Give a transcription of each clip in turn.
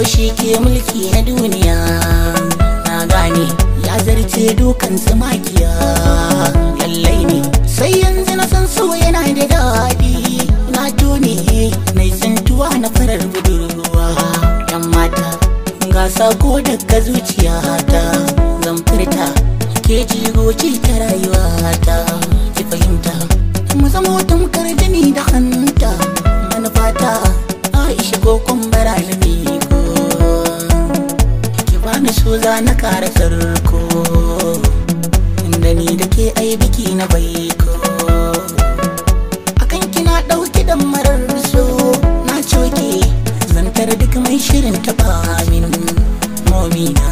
so shi ke mulki na duniya. Na gane ya zarce dukan tsumakiya. Lallai ne sai yanzu na san so yana da daɗi. Na tone mai tsintuwa na farar budurwa. Yan mata ga sako daga zuciyata, zan furta ke jigo ce ta rayuwata. Ki fahimta mu zama tamkar jini da hanta. Manufata Aisha ko kumbara na miko, ki bani so za na kara sarko. Inda ni da ke ai biki na baiko. Akan kina ɗauki dan marar so na coke. Zantar duk mai shirin taɓa min momina.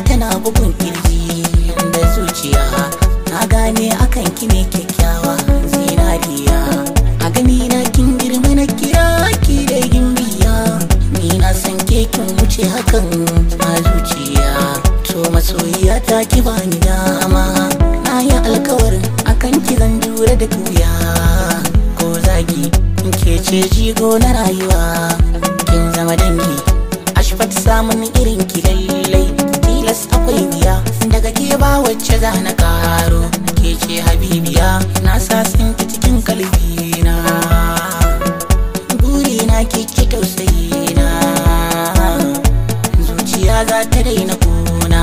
Tana bugun kirji da zuciya. Na gane akan ki ne kyakkyawa zinariya. A gani na kin girma na kira ki da gimbiya. Ni na san ke kin wuce hakan a zuciya. To masoyiya ta ki bani dama. Na yi alkawarin akan ki zan jure da kuya ko zagi. Ke ce jigo na rayuwa, kin zama dangi. Ashfat samun irin ki lallai akwai biya, daga ke ba wacce za na karo. Ke ce habibiya, na sasin ki cikin kalbina. Burina ke ki tausayina, zuciya za ta daina kuna.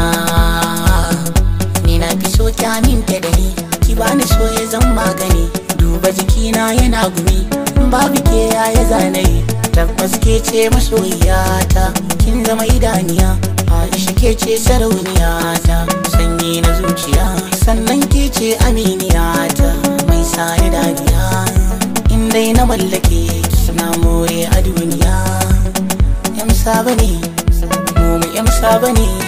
Ni na fi so ki aminta da ni, ki bani so ya zan magani. Duba jikina yana gumi, babu ke ya zanayi. Tabbas ke ce masoyiyata, kin zama idaniya. Aisha ke ce sarauniyata, sanyi na zuciya. Sannan ke ce aminiyata, mai sani dariya. In dai na mallake ki na more a duniya. Yamsa bane, mu yamsa bane.